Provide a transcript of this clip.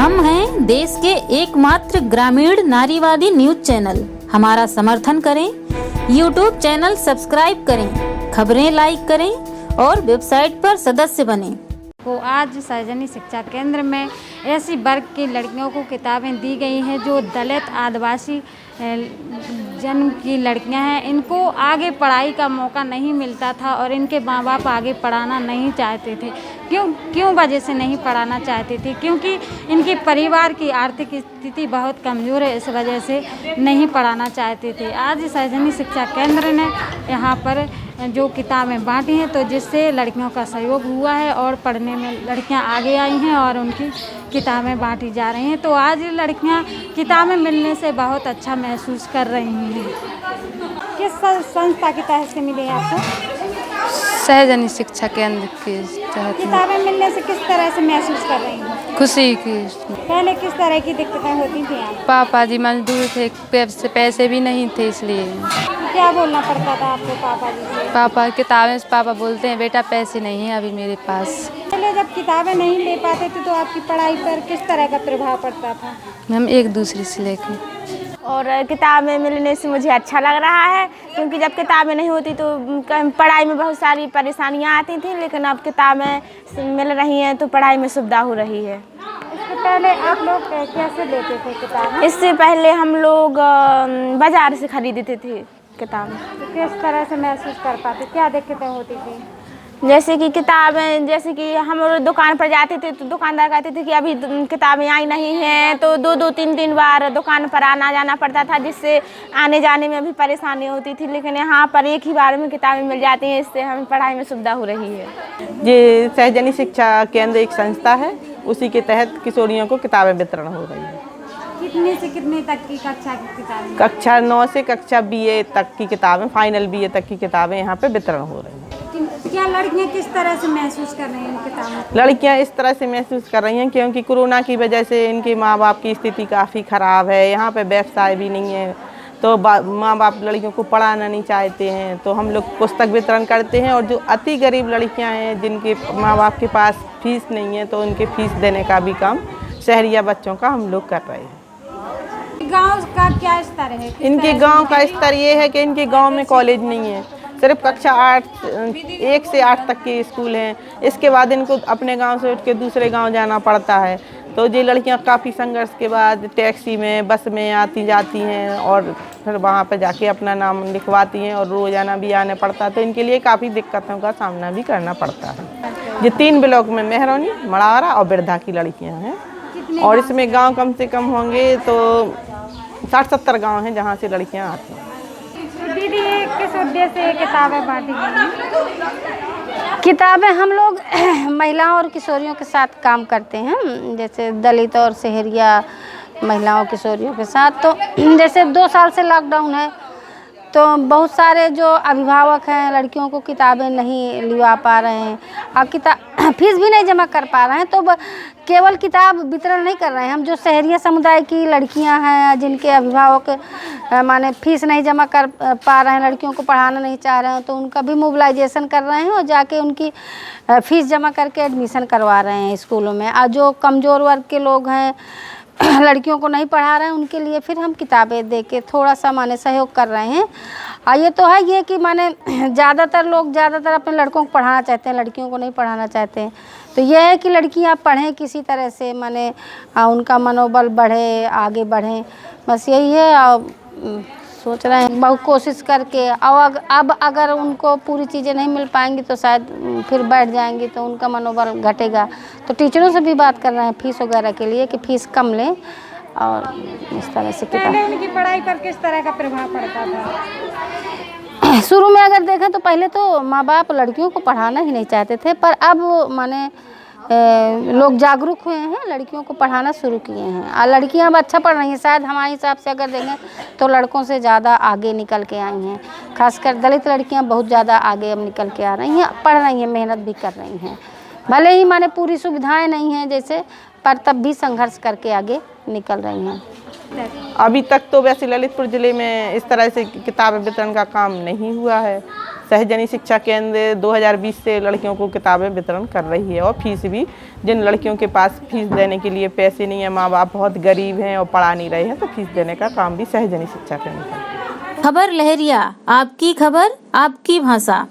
हम हैं देश के एकमात्र ग्रामीण नारीवादी न्यूज चैनल। हमारा समर्थन करें, यूट्यूब चैनल सब्सक्राइब करें, खबरें लाइक करें और वेबसाइट पर सदस्य बनें। को आज सार्वजनिक शिक्षा केंद्र में ऐसी वर्ग की लड़कियों को किताबें दी गई हैं जो दलित आदिवासी जन्म की लड़कियां हैं। इनको आगे पढ़ाई का मौका नहीं मिलता था और इनके माँ बाप आगे पढ़ाना नहीं चाहते थे। क्यों वजह से नहीं पढ़ाना चाहते थे? क्योंकि इनके परिवार की आर्थिक स्थिति बहुत कमज़ोर है, इस वजह से नहीं पढ़ाना चाहते थे। आज सार्वजनिक शिक्षा केंद्र ने यहाँ पर जो किताबें बांटी हैं तो जिससे लड़कियों का सहयोग हुआ है और पढ़ने में लड़कियां आगे आई हैं और उनकी किताबें बांटी जा रही हैं। तो आज लड़कियां किताबें मिलने से बहुत अच्छा महसूस कर रही हैं। किस संस्था की तहत से मिली आपको? सार्वजनिक शिक्षा केंद्र के तहत। किताबें मिलने से किस तरह से महसूस कर रही हैं? खुशी की। पहले किस तरह की दिक्कतें होती थी आप? पापा जी मजदूर थे, पैसे भी नहीं थे, इसलिए क्या बोलना पड़ता था आपको पापा जी से? पापा बोलते हैं बेटा पैसे नहीं है अभी मेरे पास। पहले जब किताबें नहीं ले पाते थे तो आपकी पढ़ाई पर किस तरह का प्रभाव पड़ता था? हम एक दूसरे से लेकर। और किताबें मिलने से मुझे अच्छा लग रहा है, क्योंकि जब किताबें नहीं होती तो पढ़ाई में बहुत सारी परेशानियां आती थी, लेकिन अब किताबें मिल रही हैं तो पढ़ाई में सुविधा हो रही है। इससे पहले आप लोग कैसे लेते थे किताबें? इससे पहले हम लोग बाजार से खरीदते थे किताबें। तो किस तरह से महसूस कर पाते? क्या दिक्कतें होती थी? जैसे कि किताबें, जैसे कि हम लोग दुकान पर जाते थे तो दुकानदार कहते थे कि अभी किताबें आई नहीं हैं, तो दो तीन बार दुकान पर आना जाना पड़ता था, जिससे आने जाने में भी परेशानी होती थी। लेकिन यहाँ पर एक ही बार में किताबें मिल जाती हैं, इससे हमें पढ़ाई में सुविधा हो रही है। ये सार्वजनिक शिक्षा केंद्र एक संस्था है, उसी के तहत किशोरियों को किताबें वितरण हो रही है। कितने से कितने तक की कक्षा की किताबें? कक्षा 9 से कक्षा BA तक की किताबें, फाइनल BA तक की किताबें यहाँ पे वितरण हो रही हैं। क्या लड़कियाँ किस तरह से महसूस कर रही हैं इन किताबों को? लड़कियाँ इस तरह से महसूस कर रही हैं क्योंकि कोरोना की वजह से इनके माँ बाप की स्थिति काफ़ी ख़राब है, यहाँ पे व्यवसाय भी नहीं है, तो माँ बाप लड़कियों को पढ़ाना नहीं चाहते हैं। तो हम लोग पुस्तक वितरण करते हैं और जो अति गरीब लड़कियाँ हैं जिनके माँ बाप के पास फीस नहीं है तो उनके फीस देने का भी काम शहरिया बच्चों का हम लोग कर रहे हैं। गांव का क्या स्तर है? इनके गांव का स्तर ये है कि इनके गांव में कॉलेज नहीं है, सिर्फ कक्षा 1 से 8 तक के स्कूल हैं। इसके बाद इनको अपने गांव से उठ के दूसरे गांव जाना पड़ता है। तो ये लड़कियां काफ़ी संघर्ष के बाद टैक्सी में, बस में आती जाती हैं और फिर वहां पर जाके अपना नाम लिखवाती हैं और रोज़ाना भी आने पड़ता है। तो इनके लिए काफ़ी दिक्कतों का सामना भी करना पड़ता है। ये 3 ब्लॉक में मेहरौनी, मड़ावरा और बिरधा की लड़कियाँ हैं और इसमें गाँव कम से कम होंगे तो 60-70 गाँव हैं जहाँ से लड़कियाँ आती हैं। दीदी, किस उद्देश्य से किताबें बांटी गई हैं? किताबें हम लोग महिलाओं और किशोरियों के साथ काम करते हैं, जैसे दलित और शहरिया महिलाओं किशोरियों के साथ। तो जैसे 2 साल से लॉकडाउन है तो बहुत सारे जो अभिभावक हैं लड़कियों को किताबें नहीं लिवा पा रहे हैं और फीस भी नहीं जमा कर पा रहे हैं, तो केवल किताब वितरण नहीं कर रहे हैं। हम जो शहरिया समुदाय की लड़कियां हैं जिनके अभिभावक माने फीस नहीं जमा कर पा रहे हैं, लड़कियों को पढ़ाना नहीं चाह रहे हैं, तो उनका भी मोबिलाइजेशन कर रहे हैं और जाके उनकी फ़ीस जमा करके एडमिशन करवा रहे हैं स्कूलों में। और जो कमज़ोर वर्ग के लोग हैं लड़कियों को नहीं पढ़ा रहे हैं, उनके लिए फिर हम किताबें दे के थोड़ा सा माने सहयोग कर रहे हैं। और ये तो है ये कि माने ज़्यादातर लोग अपने लड़कों को पढ़ाना चाहते हैं, लड़कियों को नहीं पढ़ाना चाहते हैं। तो यह है कि लड़कियां पढ़ें किसी तरह से, माने उनका मनोबल बढ़े, आगे बढ़ें, बस यही है। और सोच रहे हैं बहुत कोशिश करके, और अब अगर उनको पूरी चीज़ें नहीं मिल पाएंगी तो शायद फिर बैठ जाएंगी तो उनका मनोबल घटेगा। तो टीचरों से भी बात कर रहे हैं फ़ीस वगैरह के लिए कि फ़ीस कम लें और इस तरह से। पहले उनकी पढ़ाई पर किस तरह का प्रभाव पड़ता था? शुरू में अगर देखें तो पहले तो माँ बाप लड़कियों को पढ़ाना ही नहीं चाहते थे, पर अब माने लोग जागरूक हुए हैं, लड़कियों को पढ़ाना शुरू किए हैं और लड़कियां अब अच्छा पढ़ रही हैं। शायद हमारे हिसाब से अगर देखें तो लड़कों से ज़्यादा आगे निकल के आई हैं, खासकर दलित लड़कियां बहुत ज़्यादा आगे अब निकल के आ रही हैं, पढ़ रही हैं, मेहनत भी कर रही हैं। भले ही माने पूरी सुविधाएं नहीं हैं जैसे, पर तब भी संघर्ष करके आगे निकल रही हैं। तक? अभी तक तो वैसे ललितपुर ज़िले में इस तरह से किताब वितरण का काम नहीं हुआ है। सहजनी शिक्षा केंद्र 2020 से लड़कियों को किताबें वितरण कर रही है और फीस भी, जिन लड़कियों के पास फीस देने के लिए पैसे नहीं है, माँ बाप बहुत गरीब हैं और पढ़ा नहीं रहे हैं, तो फीस देने का काम भी सहजनी शिक्षा केंद्र करती है। खबर लहरिया, आपकी खबर आपकी भाषा।